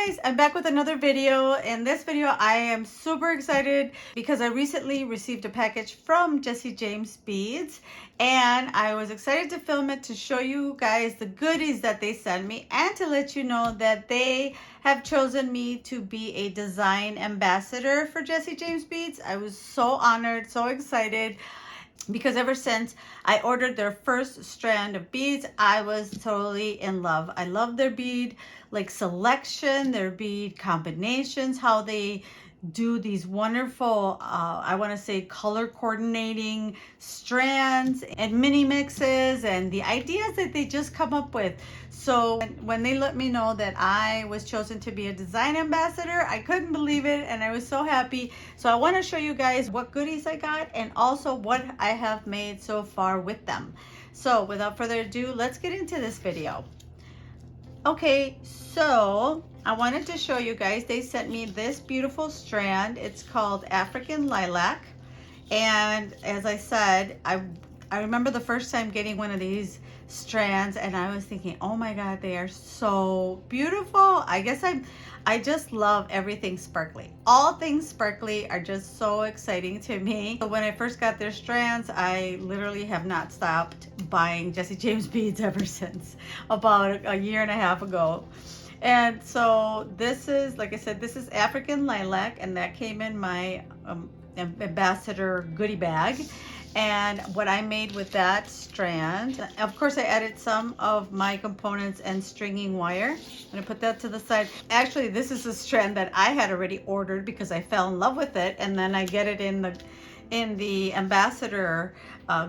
guys, I'm back with another video. In this video I am super excited because I recently received a package from Jesse James Beads, and I was excited to film it to show you guys the goodies that they sent me and to let you know that they have chosen me to be a design ambassador for Jesse James Beads. I was so honored, so excited, because ever since I ordered their first strand of beads, I was totally in love. I love their bead selection, their bead combinations, how they do these wonderful, I want to say color coordinating strands and mini mixes and the ideas that they just come up with. So when they let me know that I was chosen to be a design ambassador, I couldn't believe it and I was so happy. So I want to show you guys what goodies I got and also what I have made so far with them. So without further ado, let's get into this video. Okay, so I wanted to show you guys, they sent me this beautiful strand. It's called African Lilac. And as I said, I remember the first time getting one of these strands and I was thinking, oh my God, they are so beautiful. I just love everything sparkly. All things sparkly are just so exciting to me. So when I first got their strands, I literally have not stopped buying Jesse James beads ever since, about a year and a half ago. And so this is, like I said, this is African Lilac, and that came in my ambassador goodie bag. And what I made with that strand, of course I added some of my components and stringing wire. I'm gonna put that to the side. Actually, this is a strand that I had already ordered because I fell in love with it, and then I get it in the ambassador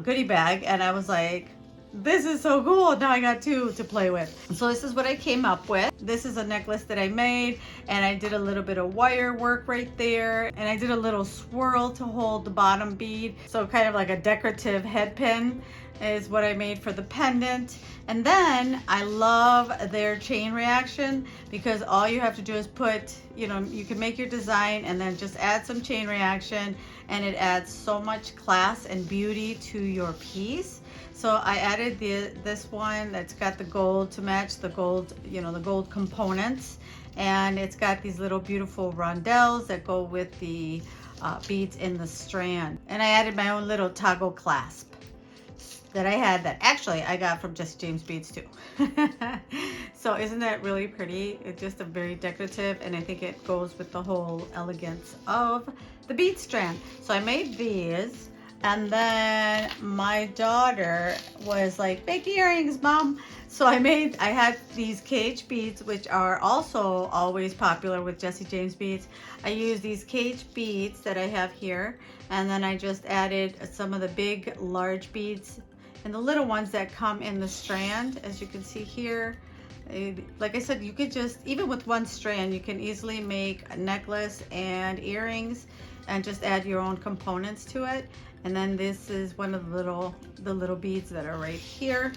goodie bag, and I was like, this is so cool. Now I got two to play with. So this is what I came up with. This is a necklace that I made, and I did a little bit of wire work right there, and I did a little swirl to hold the bottom bead. So kind of like a decorative head pin is what I made for the pendant. And then I love their chain reaction, because all you have to do is put, you can make your design and then just add some chain reaction, and it adds so much class and beauty to your piece. So I added this one that's got the gold to match the gold, the gold components. And it's got these little beautiful rondelles that go with the beads in the strand. And I added my own little toggle clasp that I had, that actually I got from Jesse James Beads too. So isn't that really pretty? It's just a very decorative, and I think it goes with the whole elegance of the bead strand. So I made these. And then my daughter was like, make earrings, Mom. So I had these cage beads, which are also always popular with Jesse James Beads. I used these cage beads that I have here, and then I just added some of the big, large beads and the little ones that come in the strand, as you can see here. Like I said, you could just, even with one strand, you can easily make a necklace and earrings and just add your own components to it. And then this is one of the little beads that are right here.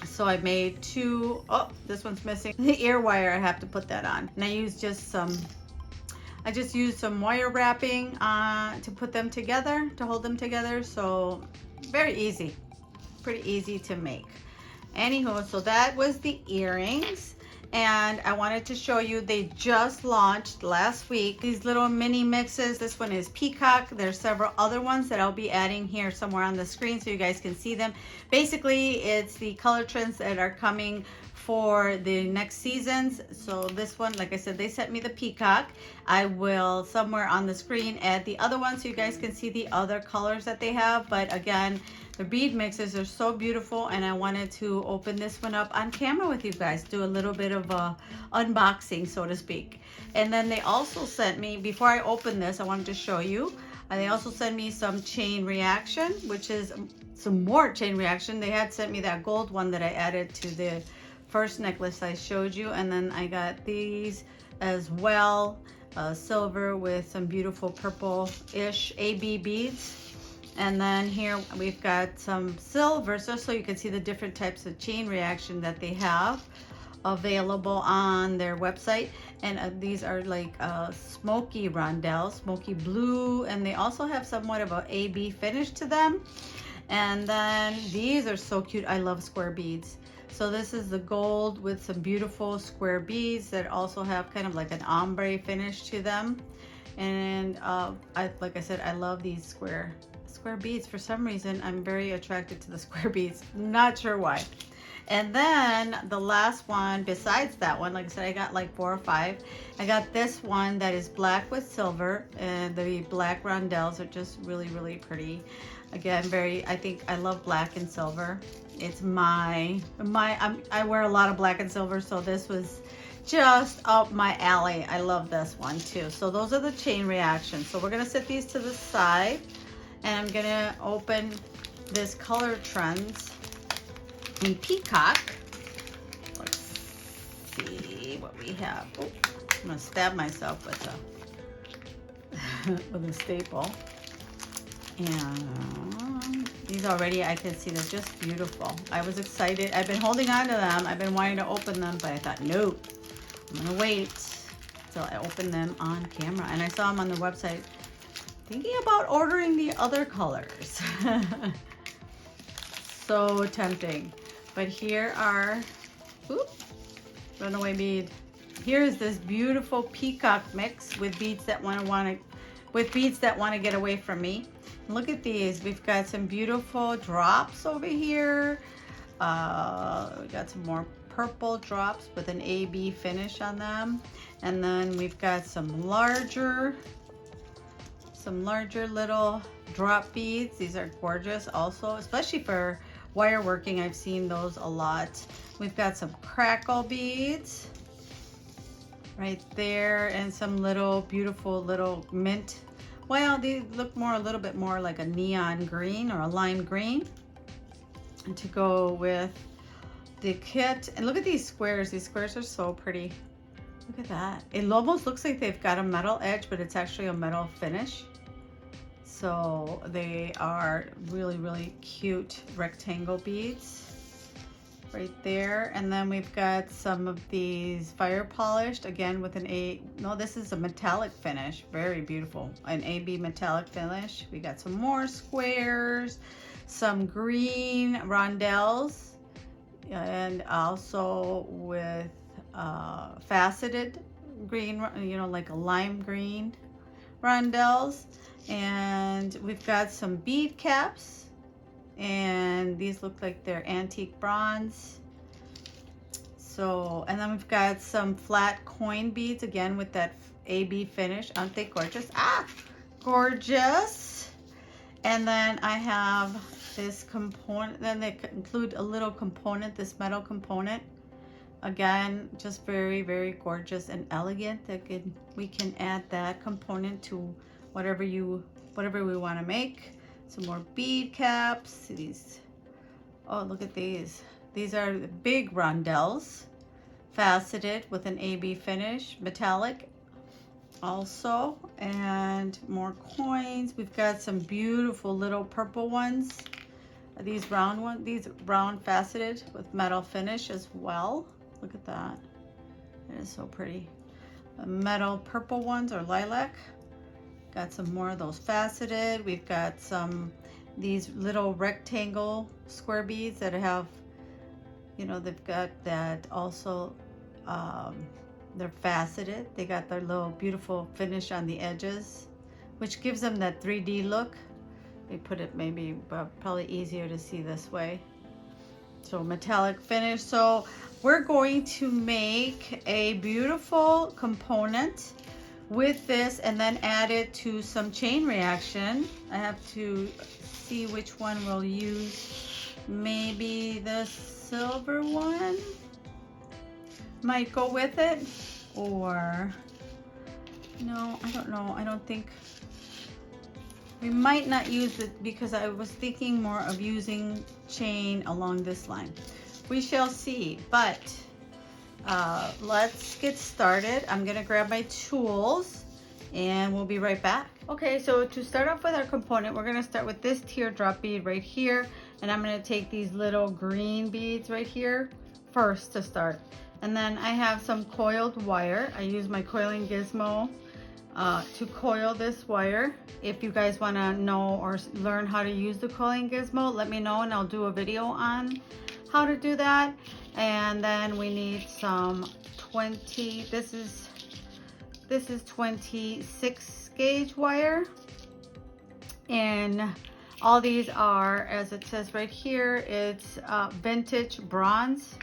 So I made two. Oh, this one's missing the ear wire. I have to put that on. And I used I just used some wire wrapping to put them together, to hold them together. So very easy, pretty easy to make. Anywho, so that was the earrings. And I wanted to show you, they just launched last week, these little mini mixes. This one is Peacock. There's several other ones that I'll be adding here somewhere on the screen so you guys can see them. Basically, it's the color trends that are coming for the next seasons. So this one, like I said, they sent me the Peacock. I will somewhere on the screen add the other one so you guys can see the other colors that they have. But again, the bead mixes are so beautiful, and I wanted to open this one up on camera with you guys, do a little bit of a unboxing, so to speak. And then they also sent me, before I open this, I wanted to show you, they also sent me some chain reaction, which is some more chain reaction. They had sent me that gold one that I added to the first necklace I showed you, and then I got these as well, silver with some beautiful purple-ish AB beads. And then here we've got some silver, so you can see the different types of chain reaction that they have available on their website. And these are like smoky rondelles, smoky blue, and they also have somewhat of a AB finish to them. And then these are so cute. I love square beads. So this is the gold with some beautiful square beads that also have kind of like an ombre finish to them. And like I said, I love these square beads. For some reason, I'm very attracted to the square beads. Not sure why. And then the last one, besides that one, like I said, I got like 4 or 5. I got this one that is black with silver, and the black rondelles are just really, really pretty. Again, I think I love black and silver. It's I wear a lot of black and silver, so this was just up my alley. I love this one too. So those are the chain reactions. So we're gonna set these to the side, and I'm gonna open this Color Trends in Peacock. Let's see what we have. Oh, I'm gonna stab myself with a staple. And these already, I can see they're just beautiful. I was excited. I've been holding on to them. I've been wanting to open them, but I thought, no, I'm gonna wait till I open them on camera. And I saw them on the website, thinking about ordering the other colors. So tempting. But here are, runaway bead. Here is this beautiful peacock mix with beads that want to get away from me. Look at these. We've got some beautiful drops over here. We got some more purple drops with an AB finish on them. And then we've got some larger little drop beads. These are gorgeous also, especially for wire working. I've seen those a lot. We've got some crackle beads right there, and some little beautiful little mint. Well, these look a little bit more like a neon green or a lime green, and to go with the kit. And look at these squares. These squares are so pretty. Look at that. It almost looks like they've got a metal edge, but it's actually a metal finish. So they are really, really cute rectangle beads right there. And then we've got some of these fire polished, again with this is a metallic finish. Very beautiful. An AB metallic finish. We got some more squares, some green rondelles, and also with faceted green, like a lime green rondelles. And we've got some bead caps, and these look like they're antique bronze. So, and then we've got some flat coin beads, again with that AB finish. Aren't they gorgeous? Gorgeous. And then I have this component, then they include a little component, this metal component. Again, just very, very gorgeous and elegant. We can add that component to whatever we want to make. Some more bead caps. These, oh, look at these. These are the big rondelles, faceted with an AB finish, metallic also. And more coins. We've got some beautiful little purple ones. These round faceted with metal finish as well. Look at that. It is so pretty. The metal purple ones are lilac. Got some more of those faceted. We've got these little rectangle square beads that have, they've got that also, they're faceted. They got their little beautiful finish on the edges, which gives them that 3D look. They put it maybe probably easier to see this way. So metallic finish. So we're going to make a beautiful component with this, and then add it to some chain reaction. I have to see which one we'll use. Maybe the silver one might go with it, or no, I don't know. I don't think we might not use it, because I was thinking more of using chain along this line. We shall see, but let's get started. I'm gonna grab my tools and we'll be right back. Okay, so to start off with our component, we're gonna start with this teardrop bead right here, and I'm gonna take these little green beads right here first to start. And then I have some coiled wire. I use my coiling gizmo to coil this wire. If you guys wanna know or learn how to use the coiling gizmo, let me know and I'll do a video on how to do that. And then we need some 20, this is 26 gauge wire. And all these are, as it says right here, it's vintage bronze.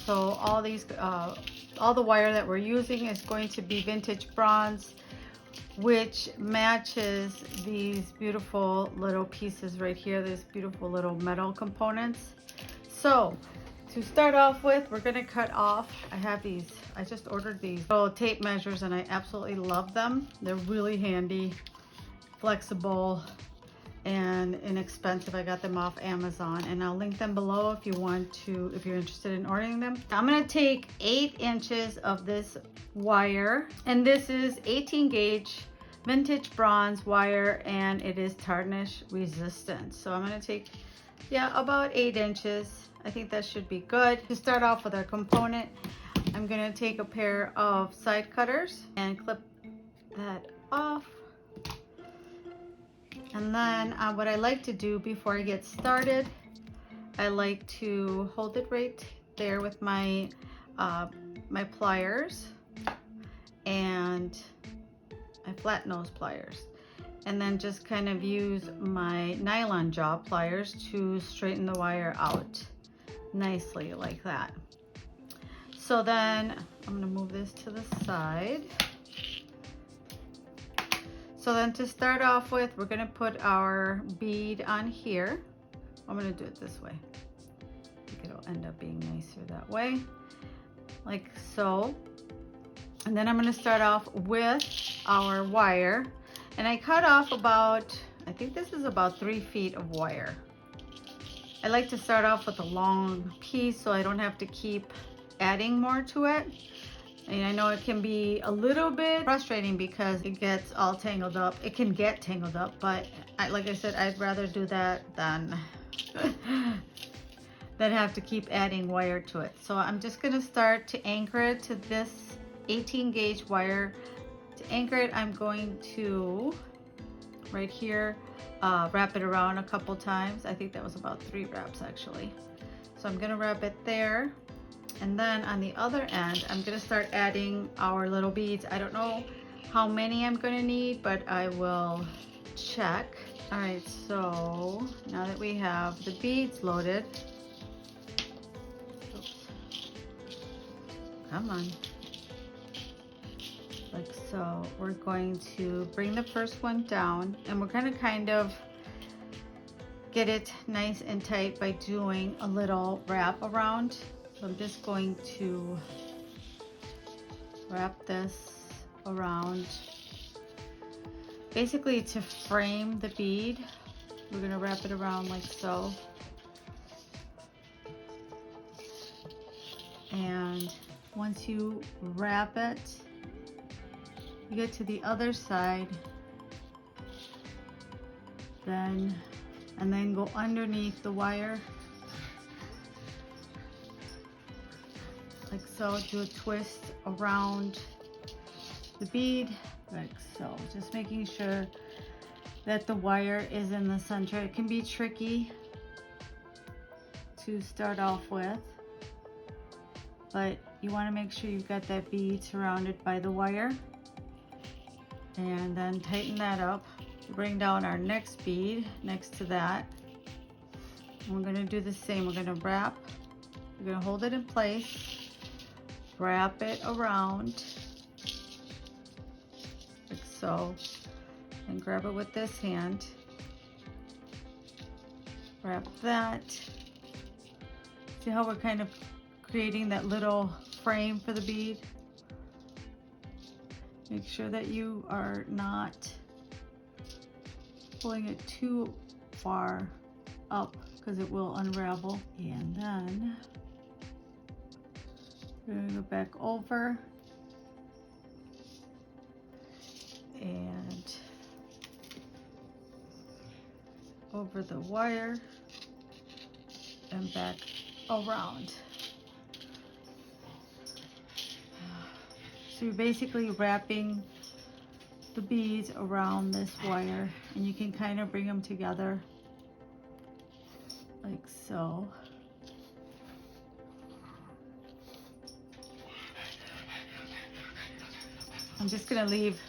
So all these, all the wire that we're using is going to be vintage bronze, which matches these beautiful little pieces right here, these beautiful little metal components. So to start off with, we're gonna cut off, I have these, I just ordered these little tape measures and I absolutely love them. They're really handy, flexible, and inexpensive. I got them off Amazon, and I'll link them below if you want to, if you're interested in ordering them. I'm gonna take 8 inches of this wire, and this is 18 gauge vintage bronze wire, and it is tarnish resistant. So I'm gonna take, yeah, about 8 inches. I think that should be good. To start off with our component, I'm gonna take a pair of side cutters and clip that off. And then what I like to do before I get started, I like to hold it right there with my my pliers and my flat nose pliers, and then just kind of use my nylon jaw pliers to straighten the wire out nicely like that. So then I'm gonna move this to the side. So then to start off with, we're gonna put our bead on here. I'm gonna do it this way. I think it'll end up being nicer that way, like so. And then I'm gonna start off with our wire. And I cut off about, I think this is about 3 feet of wire. I like to start off with a long piece so I don't have to keep adding more to it. And I know it can be a little bit frustrating because it gets all tangled up. It can get tangled up, but like I said, I'd rather do that than have to keep adding wire to it. So I'm just gonna start to anchor it to this 18 gauge wire. To anchor it, I'm going to, right here, wrap it around a couple times. I think that was about 3 wraps actually. So I'm gonna wrap it there. And then on the other end, I'm gonna start adding our little beads. I don't know how many I'm gonna need, but I will check. All right, so now that we have the beads loaded, oops, come on, like so, we're going to bring the first one down, and we're gonna kind of get it nice and tight by doing a little wrap around. So I'm just going to wrap this around, basically to frame the bead. We're gonna wrap it around like so. And once you wrap it, you get to the other side, and then go underneath the wire. Like so, do a twist around the bead, like so. Just making sure that the wire is in the center. It can be tricky to start off with, but you want to make sure you've got that bead surrounded by the wire. And then tighten that up. Bring down our next bead next to that. And we're going to do the same. We're going to wrap, we're going to hold it in place, wrap it around like so, and grab it with this hand, wrap that. See how we're kind of creating that little frame for the bead? Make sure that you are not pulling it too far up because it will unravel. And then we're going to go back over and over the wire and back around. So you're basically wrapping the beads around this wire, and you can kind of bring them together like so. I'm just gonna leave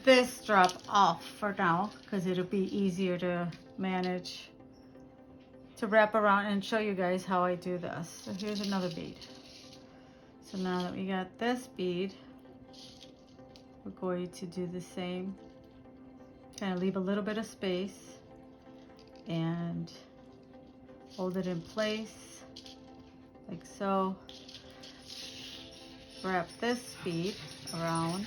this drop off for now because it'll be easier to manage to wrap around and show you guys how I do this. So here's another bead. So now that we got this bead, we're going to do the same. Kind of leave a little bit of space and hold it in place like so. Wrap this bead around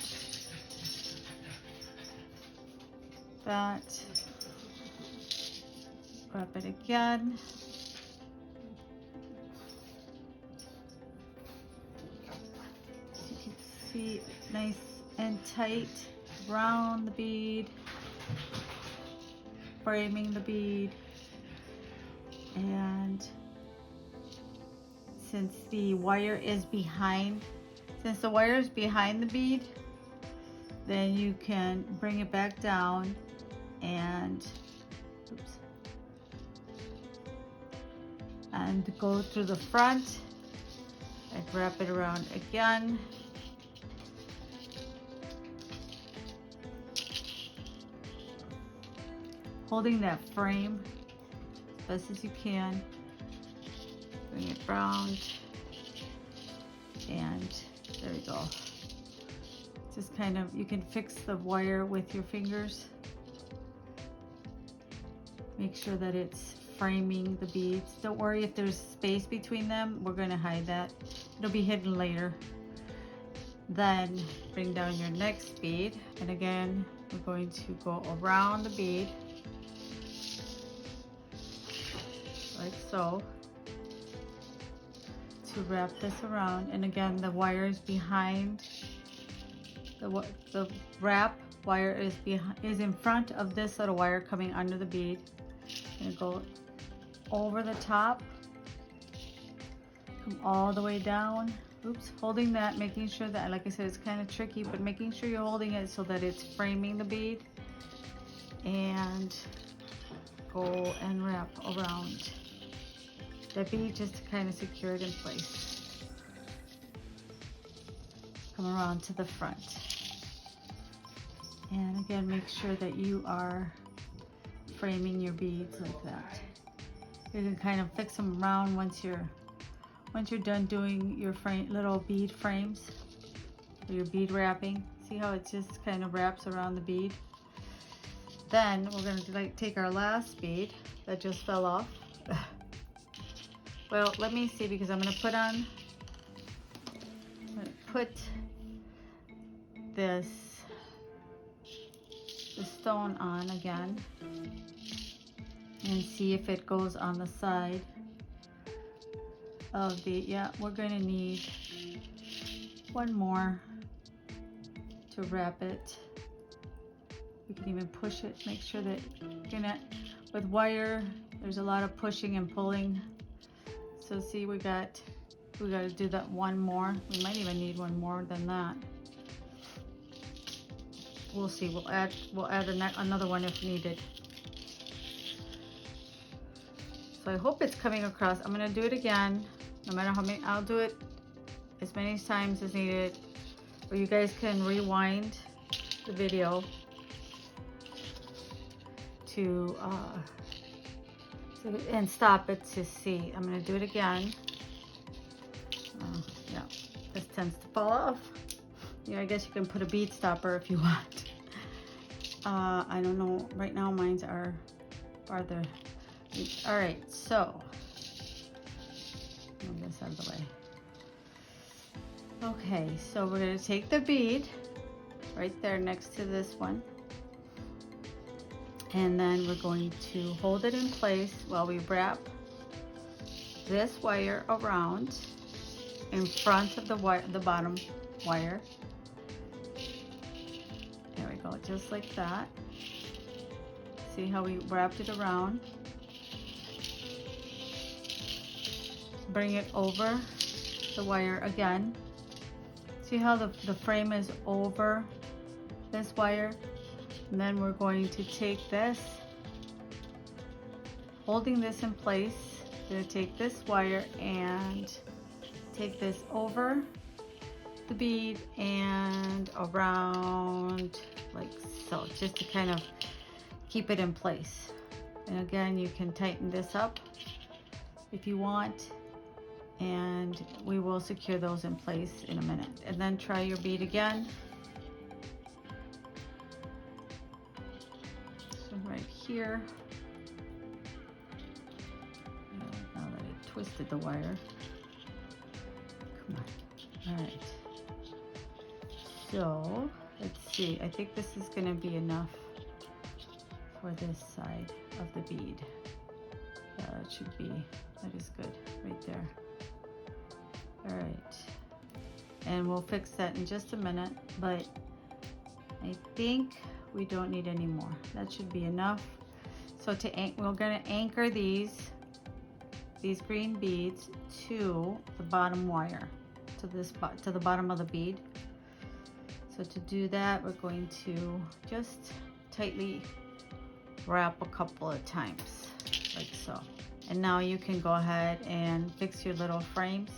that. Wrap it again. So you can see nice and tight around the bead, framing the bead. And since the wire is behind, the bead, then you can bring it back down and go through the front and wrap it around again. Holding that frame as best as you can. Bring it round, and there we go. Just kind of, you can fix the wire with your fingers. Make sure that it's framing the beads. Don't worry if there's space between them. We're going to hide that. It'll be hidden later. Then bring down your next bead, and again we're going to go around the bead like so to wrap this around. And again, the wire is behind. The wrap wire is in front of this little wire coming under the bead. And go over the top, come all the way down. Oops, holding that, making sure that, like I said, it's kind of tricky, but making sure you're holding it so that it's framing the bead, and go and wrap around the bead just to kind of secure it in place. Come around to the front, and again, make sure that you are framing your beads like that. You can kind of fix them around once you're done doing your little bead frames or your bead wrapping. See how it just kind of wraps around the bead? Then we're going to take our last bead that just fell off. Well, let me see, because I'm going to put the stone on again and see if it goes on the side of the, yeah, we're going to need one more to wrap it. You can even push it, make sure that with wire there's a lot of pushing and pulling. So see, we got to do that one more. We might even need one more than that. We'll see. We'll add another one if needed. So I hope it's coming across. I'm gonna do it again. No matter how many, I'll do it as many times as needed. Or you guys can rewind the video and stop it to see. I'm gonna do it again. Yeah, this tends to fall off. Yeah, I guess you can put a bead stopper if you want. I don't know. Right now, mine's are farther. All right, so move this out of the way. Okay, so we're going to take the bead right there next to this one, and then we're going to hold it in place while we wrap this wire around in front of the bottom wire. There we go, just like that. See how we wrapped it around? Bring it over the wire again. See how the frame is over this wire? And then we're going to take this, holding this in place. We're going to take this wire and take this over the bead and and around like so, just to kind of keep it in place. And again, you can tighten this up if you want, and we will secure those in place in a minute. And then try your bead again. So right here. Now that it twisted the wire. Come on. All right. So let's see. I think this is going to be enough for this side of the bead. Yeah, that should be. That is good right there. All right. And we'll fix that in just a minute, but I think we don't need any more. That should be enough. So we're going to anchor these green beads to the bottom wire, to the bottom of the bead. So to do that, we're going to just tightly wrap a couple of times, like so. And now you can go ahead and fix your little frames,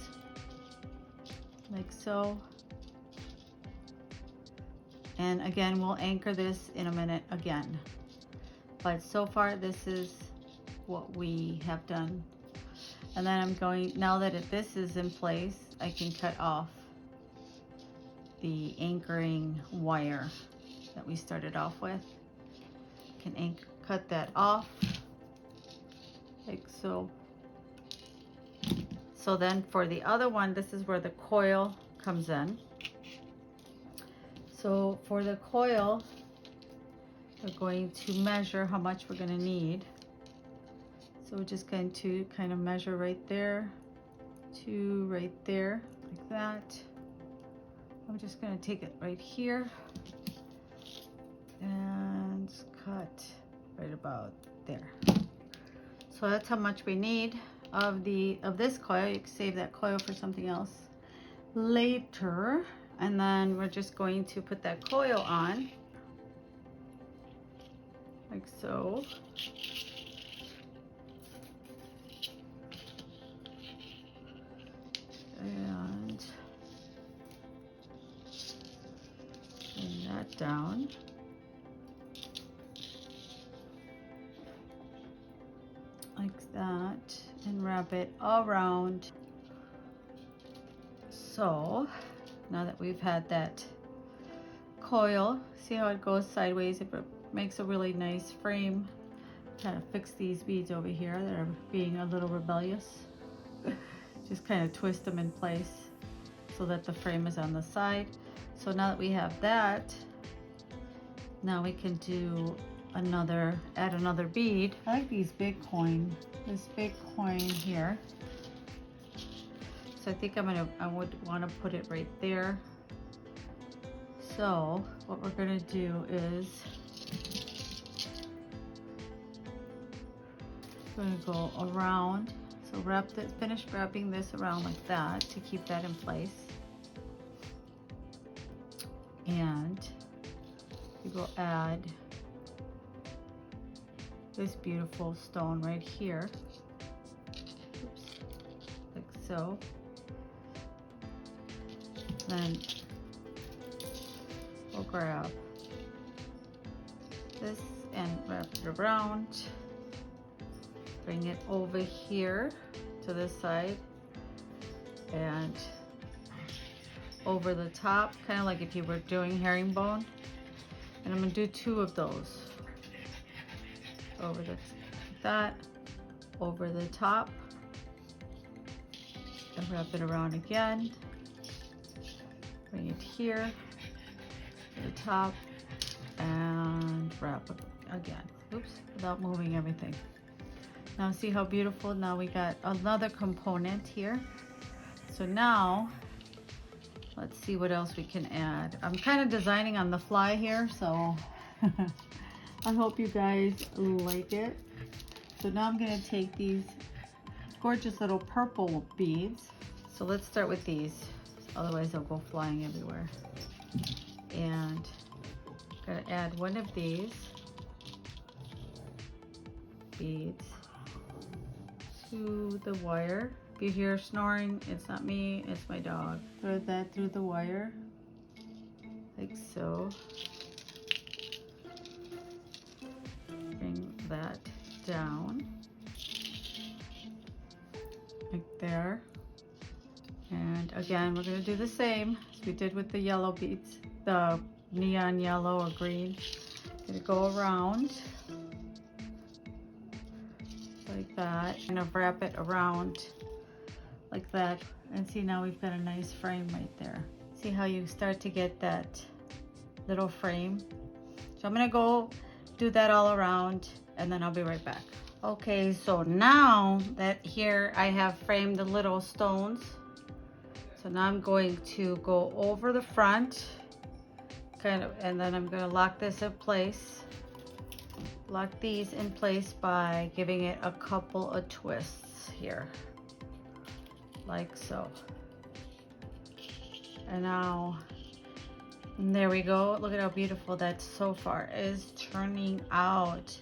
like so. And again, we'll anchor this in a minute again. But so far, this is what we have done. And then I'm going, now that this is in place, I can cut off the anchoring wire that we started off with. Can cut that off, like so. So then for the other one, this is where the coil comes in. So for the coil, we're going to measure how much we're going to need. So we're just going to kind of measure right there to right there, like that. I'm just going to take it right here and cut right about there. So that's how much we need of this coil. You can save that coil for something else later. And then we're just going to put that coil on, like so. And bring that down. Like that, and wrap it around. So now that we've had that coil, see how it goes sideways? It makes a really nice frame. Kind of fix these beads over here that are being a little rebellious. Just kind of twist them in place so that the frame is on the side. So now that we have that, now we can do add another bead. I like these big coin, this big coin here. So I think I would want to put it right there. So what we're going to do is we're going to go around. So finish wrapping this around like that to keep that in place. And we will add this beautiful stone right here. Oops, like so. Then we'll grab this and wrap it around. Bring it over here to this side and over the top, kind of like if you were doing herringbone. And I'm going to do 2 of those. Over that, over the top, and wrap it around again. Bring it here to the top and wrap it again. Oops, without moving everything. Now see how beautiful? Now we got another component here. So now let's see what else we can add. I'm kind of designing on the fly here, so I hope you guys like it. So now I'm going to take these gorgeous little purple beads. So let's start with these, otherwise they'll go flying everywhere. And I'm going to add one of these beads to the wire. If you hear snoring, it's not me, it's my dog. Thread that through the wire, like like so. Bring that down, like there. And again, we're going to do the same as we did with the yellow beads, the neon yellow or green. Going to go around like that, kind of wrap it around like that, and see, now we've got a nice frame right there. See how you start to get that little frame? So I'm gonna go do that all around and then I'll be right back. Okay, so now that here I have framed the little stones, so now I'm going to go over the front, kind of, and then I'm gonna lock this in place. Lock these in place by giving it a couple of twists here, like so. And now, and there we go. Look at how beautiful that so far is turning out.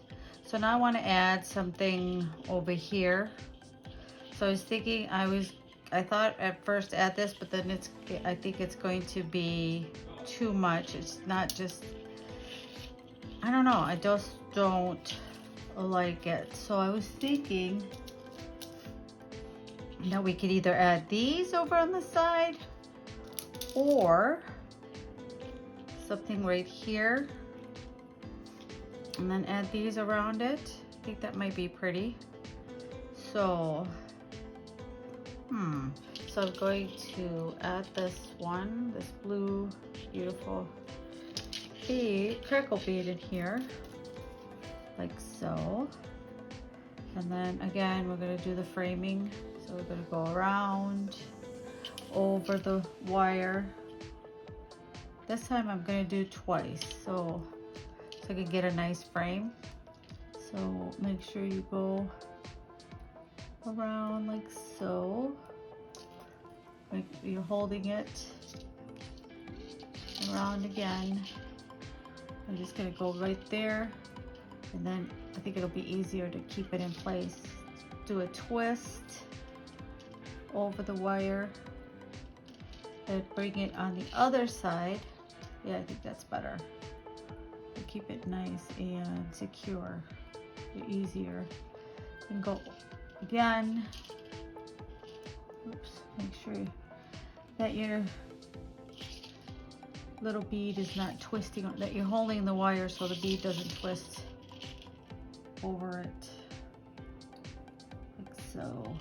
So now I want to add something over here. So I was thinking, I thought at first add this, but then I think it's going to be too much. It's not just, I don't know, I just don't like it. So I was thinking that we could either add these over on the side or something right here, and then add these around it. I think that might be pretty. So, so I'm going to add this one, this blue, beautiful bead, crackle bead in here, like so. And then again, we're gonna do the framing. So we're gonna go around, over the wire. This time I'm gonna do twice, so I can get a nice frame. So make sure you go around like so. Like you're holding it around again. I'm just gonna go right there, and then I think it'll be easier to keep it in place. Do a twist over the wire and bring it on the other side. Yeah, I think that's better. To keep it nice and secure, easier. And go again. Oops, make sure that your little bead is not twisting, that you're holding the wire so the bead doesn't twist over it, like so.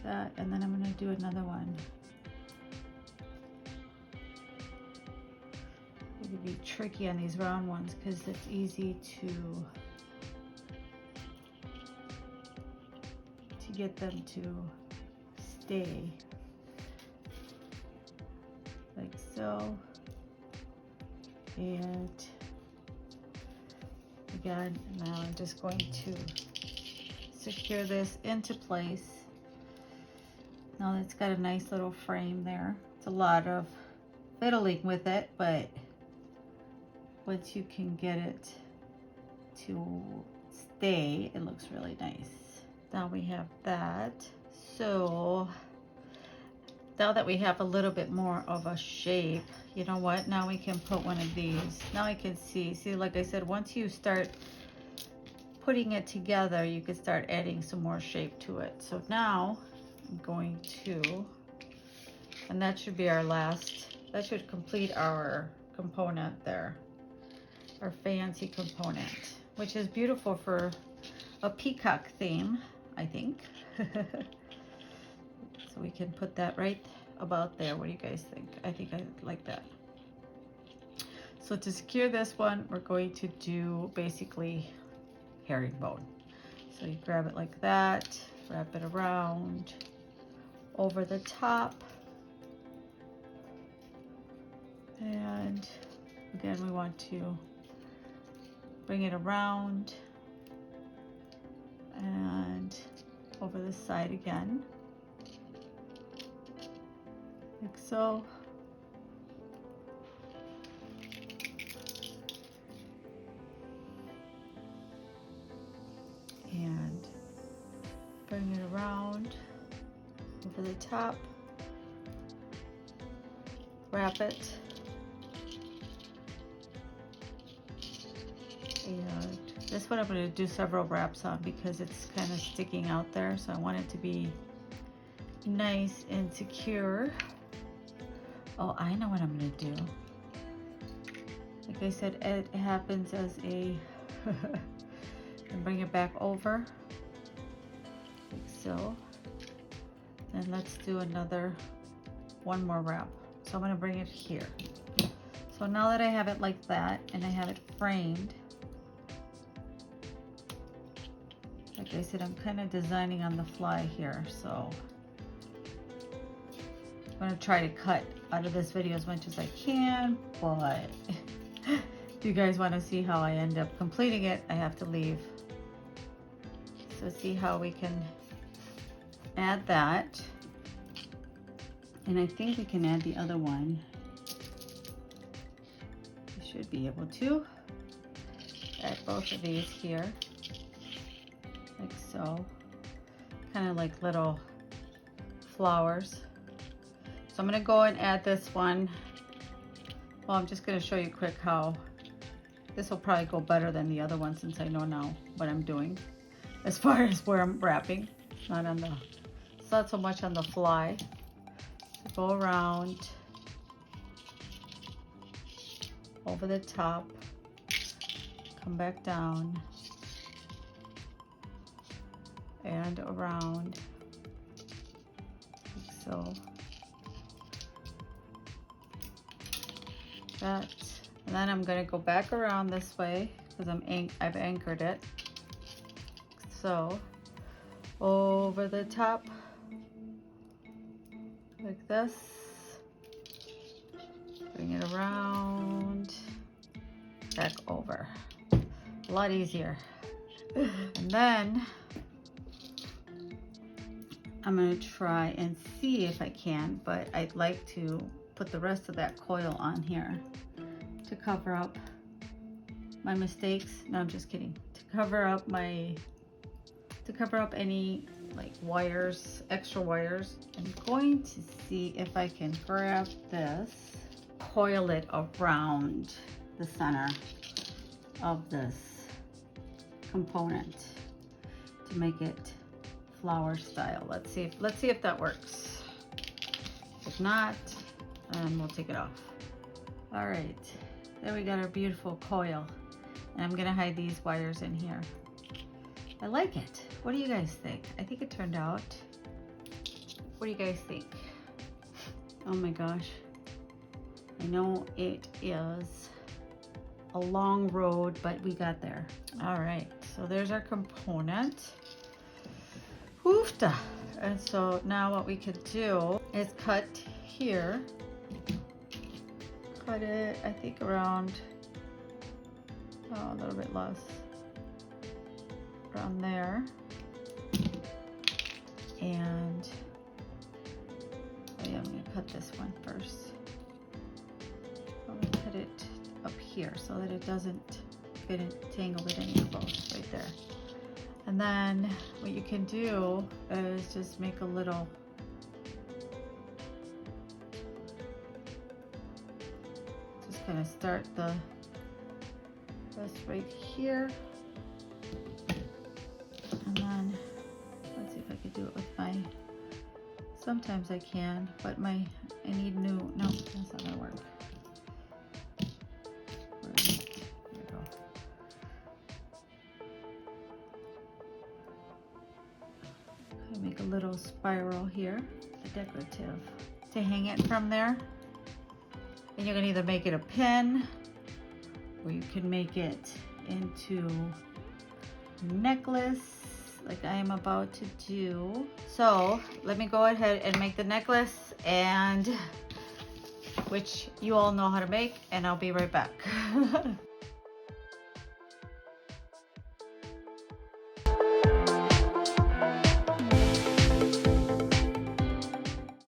That, and then I'm going to do another one. It can be tricky on these round ones because it's easy to get them to stay, like so. And again, now I'm just going to secure this into place. Now it's got a nice little frame there. It's a lot of fiddling with it, but once you can get it to stay, it looks really nice. Now we have that. So now that we have a little bit more of a shape, you know what? Now we can put one of these. Now I can see, like I said, once you start putting it together, you can start adding some more shape to it. So now I'm going to, and that should be our last, that should complete our component there, our fancy component, which is beautiful for a peacock theme, I think. So we can put that right about there. What do you guys think? I think I like that. So to secure this one, we're going to do basically herringbone. So you grab it like that, wrap it around, over the top, and again we want to bring it around and over the side again, like so. And bring it around over the top wrap it. And this one I'm going to do several wraps on because it's kind of sticking out there, so I want it to be nice and secure. Oh, I know what I'm going to do. Like I said, it happens as a and bring it back over like so. And let's do one more wrap. So I'm going to bring it here. So now that I have it like that and I have it framed, like I said, I'm kind of designing on the fly here, so I'm going to try to cut out of this video as much as I can, but if you guys want to see how I end up completing it, I have to leave. So see how we can add that. And I think we can add the other one. We should be able to add both of these here, like so. Kind of like little flowers. So I'm gonna go and add this one. Well, I'm just gonna show you quick how this will probably go better than the other one since I know now what I'm doing as far as where I'm wrapping. It's not so much on the fly. So go around, over the top, come back down, and around, like so. That, and then I'm going to go back around this way because I've anchored it. So over the top like this, bring it around, back over. A lot easier. And then I'm going to try and see if I can, but I'd like to put the rest of that coil on here to cover up my mistakes. No, I'm just kidding. To cover up any like wires, extra wires. I'm going to see if I can grab this, coil it around the center of this component to make it flower style. Let's see if that works. If not, we'll take it off. All right, there we got our beautiful coil. And I'm gonna hide these wires in here. I like it. What do you guys think? I think it turned out. What do you guys think? Oh my gosh. I know it is a long road, but we got there. All right, so there's our component. Oofta. And so now what we could do is cut here. Cut it, I think around, a little bit less. Around there. And I'm gonna cut this one first. I'm gonna cut it up here so that it doesn't get entangled in any close right there. And then what you can do is just make a little, just kind of start this right here. And then, let's see if I could do it with sometimes I can, but I need no, that's not gonna work. There we go. Make a little spiral here, a decorative, to hang it from there. And you can either make it a pin, or you can make it into a necklace, like I am about to do. So let me go ahead and make the necklace, and which you all know how to make, and I'll be right back.